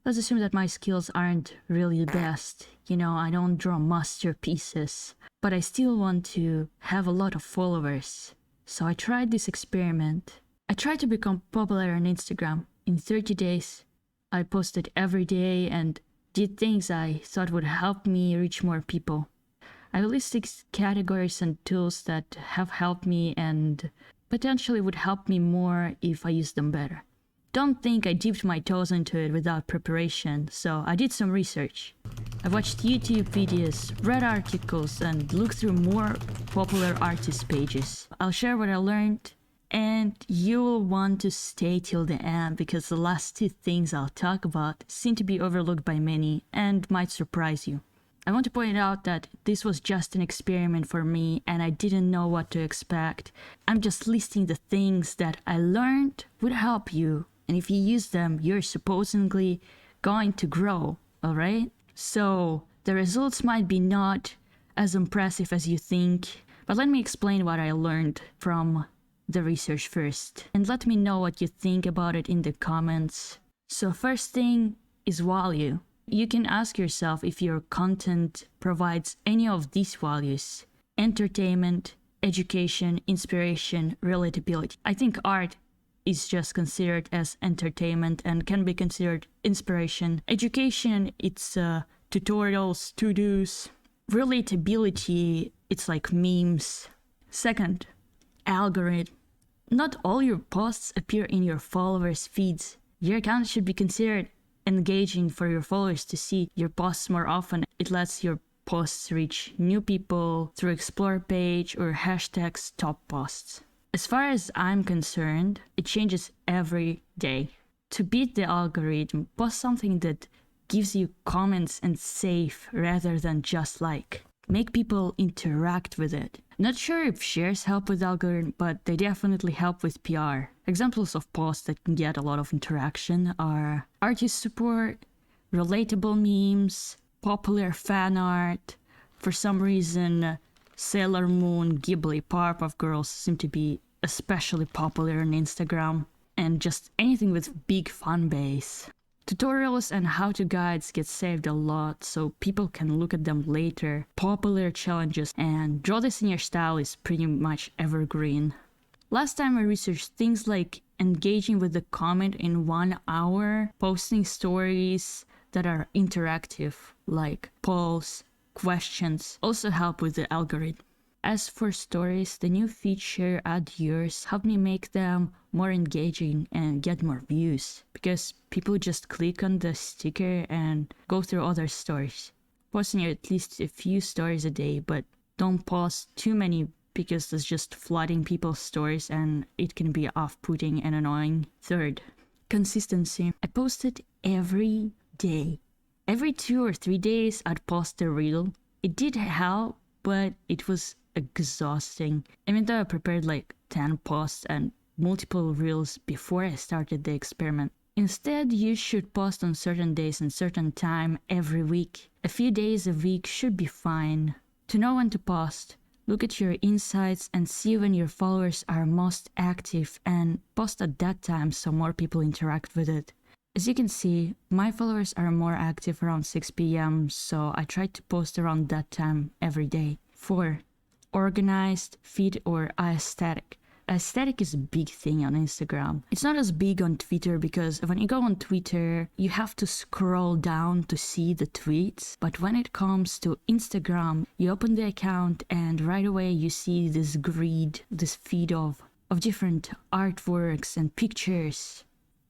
Let's assume that my skills aren't really the best. I don't draw masterpieces, but I still want to have a lot of followers. So I tried this experiment. I tried to become popular on Instagram. In 30 days, I posted every day and did things I thought would help me reach more people. I will list 6 categories and tools that have helped me and potentially would help me more if I use them better. Don't think I dipped my toes into it without preparation, so I did some research. I watched YouTube videos, read articles, and looked through more popular artist pages. I'll share what I learned, and you'll want to stay till the end because the last 2 things I'll talk about seem to be overlooked by many and might surprise you. I want to point out that this was just an experiment for me and I didn't know what to expect. I'm just listing the things that I learned would help you, and if you use them, you're supposedly going to grow, alright? So, the results might be not as impressive as you think, but let me explain what I learned from the research first, and let me know what you think about it in the comments. So first thing is value. You can ask yourself if your content provides any of these values: entertainment, education, inspiration, relatability. I think art is just considered as entertainment and can be considered inspiration. Education, it's tutorials, to-dos. Relatability, it's like memes. Second, algorithm. Not all your posts appear in your followers' feeds. Your account should be considered engaging for your followers to see your posts more often. It lets your posts reach new people through Explore page or hashtags top posts. As far as I'm concerned, it changes every day. To beat the algorithm, post something that gives you comments and save rather than just like. Make people interact with it. Not sure if shares help with algorithm, but they definitely help with PR. Examples of posts that can get a lot of interaction are artist support, relatable memes, popular fan art. For some reason, Sailor Moon, Ghibli, Powerpuff Girls seem to be especially popular on Instagram, and just anything with big fan base. Tutorials and how-to guides get saved a lot, so people can look at them later. Popular challenges and draw this in your style is pretty much evergreen. Last time I researched things like engaging with the comment in 1 hour, posting stories that are interactive, like polls, questions, also help with the algorithm. As for stories, the new feature Add Yours helped me make them more engaging and get more views, because people just click on the sticker and go through other stories. Posting at least a few stories a day, but don't post too many because it's just flooding people's stories and it can be off-putting and annoying. Third, consistency. I posted every day. Every 2 or 3 days I'd post a reel. It did help, but it was exhausting. Even though I prepared like 10 posts and multiple reels before I started the experiment. Instead, you should post on certain days and certain time every week. A few days a week should be fine. To know when to post, look at your insights and see when your followers are most active and post at that time so more people interact with it. As you can see, my followers are more active around 6 p.m, so I try to post around that time every day. 4. Organized, feed or aesthetic. Aesthetic is a big thing on Instagram. It's not as big on Twitter because when you go on Twitter, you have to scroll down to see the tweets. But when it comes to Instagram, you open the account and right away you see this grid, this feed of different artworks and pictures.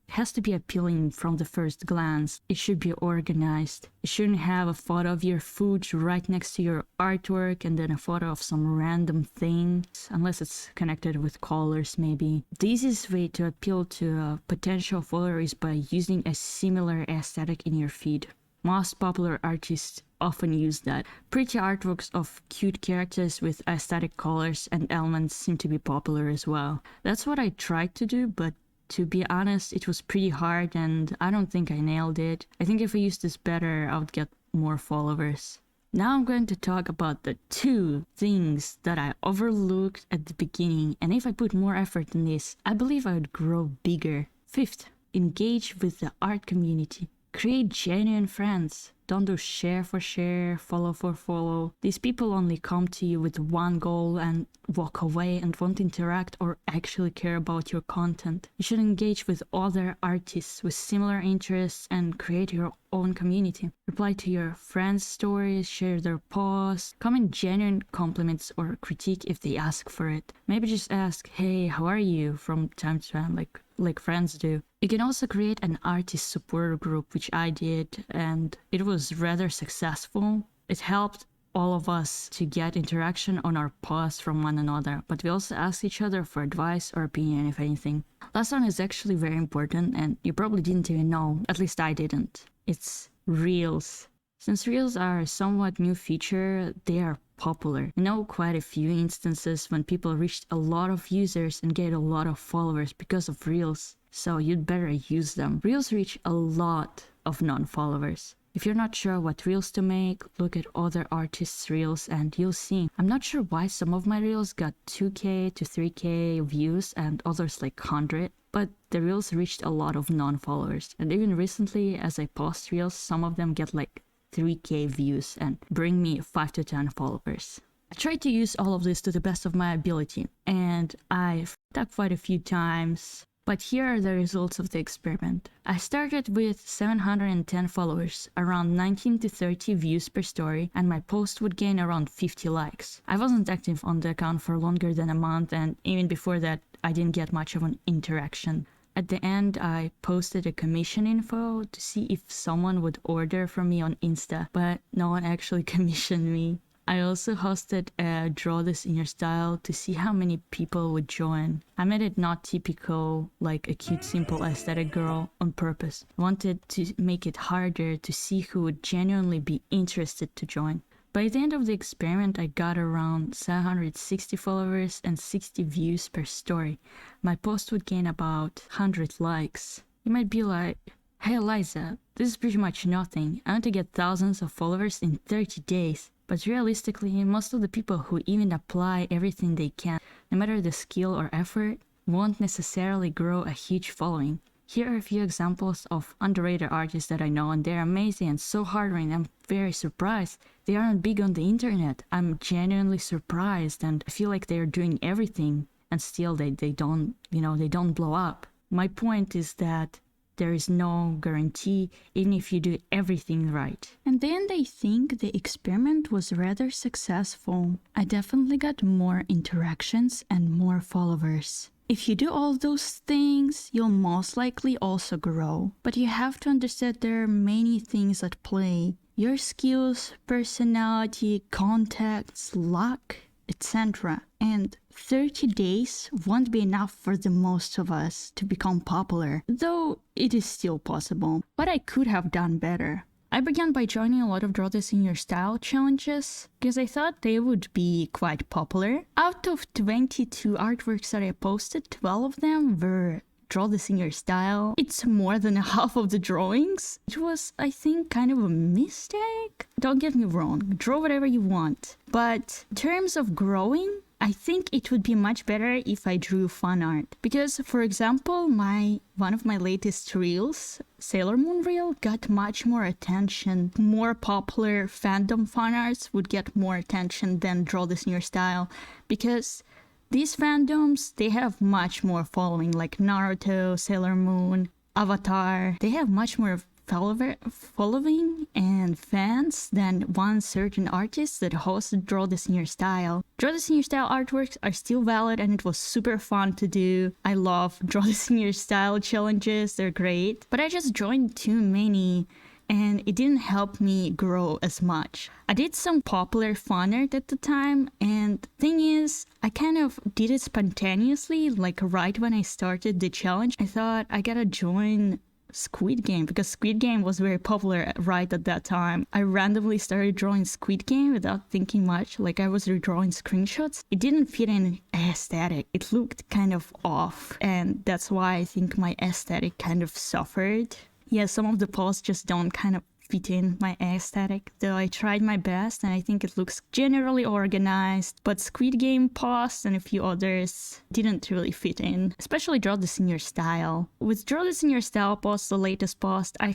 It has to be appealing from the first glance. It should be organized. You shouldn't have a photo of your food right next to your artwork and then a photo of some random thing, unless it's connected with colors maybe. The easiest way to appeal to potential followers is by using a similar aesthetic in your feed. Most popular artists often use that. Pretty artworks of cute characters with aesthetic colors and elements seem to be popular as well. That's what I tried to do, but to be honest, it was pretty hard and I don't think I nailed it. I think if I used this better, I would get more followers. Now I'm going to talk about the 2 things that I overlooked at the beginning, and if I put more effort in this, I believe I would grow bigger. 5th, engage with the art community. Create genuine friends. Don't do share for share, follow for follow. These people only come to you with one goal and walk away and won't interact or actually care about your content. You should engage with other artists with similar interests and create your own community. Reply to your friends' stories, share their posts, comment genuine compliments or critique if they ask for it. Maybe just ask, hey, how are you, from time to time, like friends do. You can also create an artist support group, which I did, and it was rather successful. It helped all of us to get interaction on our posts from one another, but we also asked each other for advice or opinion, if anything. Last one is actually very important, and you probably didn't even know, at least I didn't. It's Reels. Since Reels are a somewhat new feature, they are popular. I know quite a few instances when people reached a lot of users and get a lot of followers because of Reels, so you'd better use them. Reels reach a lot of non-followers. If you're not sure what Reels to make, look at other artists' Reels and you'll see. I'm not sure why some of my Reels got 2k to 3k views and others like 100, but the Reels reached a lot of non-followers. And even recently, as I post Reels, some of them get like 3k views and bring me 5 to 10 followers. I tried to use all of this to the best of my ability, and I f***ed up quite a few times, but here are the results of the experiment. I started with 710 followers, around 19 to 30 views per story, and my post would gain around 50 likes. I wasn't active on the account for longer than a month, and even before that, I didn't get much of an interaction. At the end, I posted a commission info to see if someone would order from me on Insta, but no one actually commissioned me. I also hosted a Draw This in Your Style to see how many people would join. I made it not typical, like a cute, simple aesthetic girl, on purpose. I wanted to make it harder to see who would genuinely be interested to join. By the end of the experiment, I got around 760 followers and 60 views per story. My post would gain about 100 likes. You might be like, hey Eliza, this is pretty much nothing. I want to get thousands of followers in 30 days. But realistically, most of the people who even apply everything they can, no matter the skill or effort, won't necessarily grow a huge following. Here are a few examples of underrated artists that I know, and they're amazing and so hard-working. I'm very surprised. They aren't big on the internet. I'm genuinely surprised, and I feel like they're doing everything, and still they don't blow up. My point is that there is no guarantee, even if you do everything right. And then I think the experiment was rather successful. I definitely got more interactions and more followers. If you do all those things, you'll most likely also grow. But you have to understand there are many things at play. Your skills, personality, contacts, luck, etc. And 30 days won't be enough for the most of us to become popular, though it is still possible. But I could have done better. I began by joining a lot of Draw This in Your Style challenges because I thought they would be quite popular. Out of 22 artworks that I posted, 12 of them were Draw This in Your Style. It's more than half of the drawings. It was, I think, kind of a mistake. Don't get me wrong, draw whatever you want. But in terms of growing, I think it would be much better if I drew fan art. Because, for example, one of my latest reels, Sailor Moon reel, got much more attention. More popular fandom fan arts would get more attention than Draw This in Your Style. Because these fandoms, they have much more following, like Naruto, Sailor Moon, Avatar. They have much more following and fans than one certain artist that hosted Draw This in Your Style. Draw This in Your Style artworks are still valid and it was super fun to do. I love Draw This in Your Style challenges, they're great. But I just joined too many and it didn't help me grow as much. I did some popular fan art at the time, and thing is, I kind of did it spontaneously, like right when I started the challenge. I thought I gotta join Squid Game because Squid Game was very popular right at that time. I randomly started drawing Squid Game without thinking much, like I was redrawing screenshots. It didn't fit in aesthetic. It looked kind of off, and that's why I think my aesthetic kind of suffered. Yeah, some of the posts just don't kind of fit in my aesthetic, though I tried my best and I think it looks generally organized, but Squid Game posts and a few others didn't really fit in, especially Draw This in Your Style. With Draw This in Your Style post, the latest post, I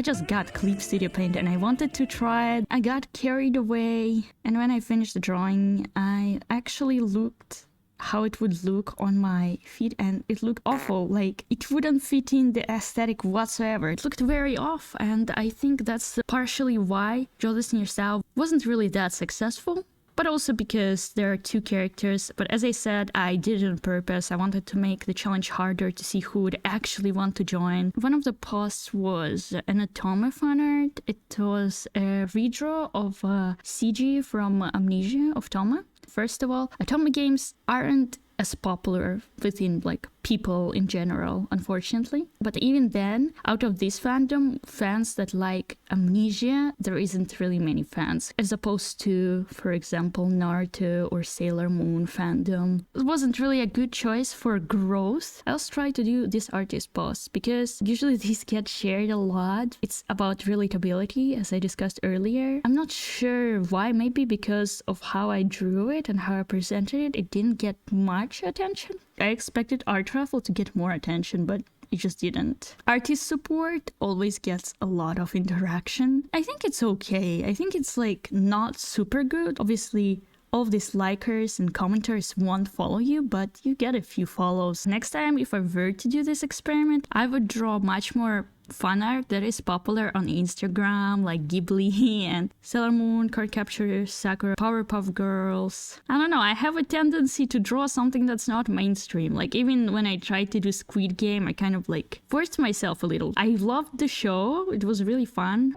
just got Clip Studio Paint and I wanted to try it. I got carried away, and when I finished the drawing, I actually looked how it would look on my feet, and it looked awful. Like, it wouldn't fit in the aesthetic whatsoever. It looked very off, and I think that's partially why Draw This in Your Style wasn't really that successful. But also because there are two characters. But as I said, I did it on purpose. I wanted to make the challenge harder to see who would actually want to join. One of the posts was an Atoma fan art. It was a redraw of CG from Amnesia of Toma. First of all, Atoma games aren't as popular within people in general, unfortunately. But even then, out of this fandom, fans that like Amnesia, there isn't really many fans, as opposed to, for example, Naruto or Sailor Moon fandom. It wasn't really a good choice for growth. I also try to do this artist posts because usually these get shared a lot. It's about relatability, as I discussed earlier. I'm not sure why, maybe because of how I drew it and how I presented it, it didn't get much attention. I expected Art Raffle to get more attention, but it just didn't. Artist support always gets a lot of interaction. I think it's okay. I think it's not super good. Obviously, all of these likers and commenters won't follow you, but you get a few follows. Next time, if I were to do this experiment, I would draw much more fan art that is popular on Instagram, like Ghibli and Sailor Moon, Card Capture, Sakura, Powerpuff Girls. I don't know, I have a tendency to draw something that's not mainstream. Even when I tried to do Squid Game, I kind of forced myself a little. I loved the show, it was really fun.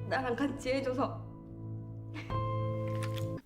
나랑 같이 해줘서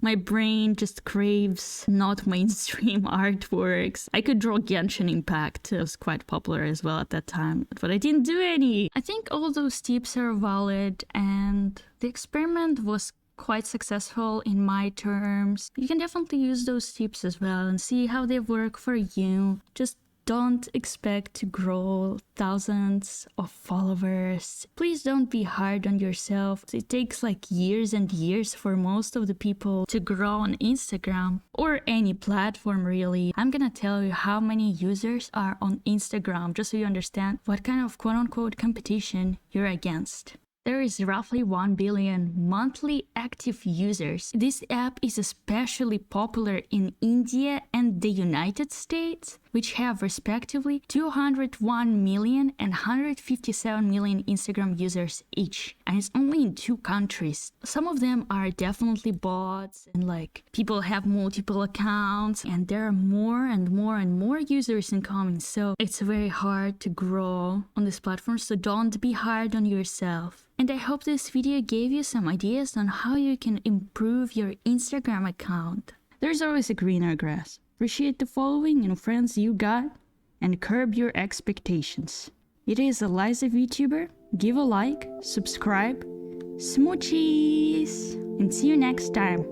My brain just craves not mainstream artworks. I could draw Genshin Impact. It was quite popular as well at that time, but I didn't do any. I think all those tips are valid, and the experiment was quite successful in my terms. You can definitely use those tips as well and see how they work for you. Just don't expect to grow thousands of followers. Please don't be hard on yourself. It takes years and years for most of the people to grow on Instagram or any platform really. I'm gonna tell you how many users are on Instagram just so you understand what kind of quote-unquote competition you're against. There is roughly 1 billion monthly active users. This app is especially popular in India and the United States, which have respectively 201 million and 157 million Instagram users each. And it's only in 2 countries. Some of them are definitely bots and people have multiple accounts, and there are more and more and more users incoming. So it's very hard to grow on this platform, so don't be hard on yourself. And I hope this video gave you some ideas on how you can improve your Instagram account. There's always a greener grass. Appreciate the following and friends you got, and curb your expectations. It is Eliza VTuber. Give a like, subscribe, smoochies, and see you next time.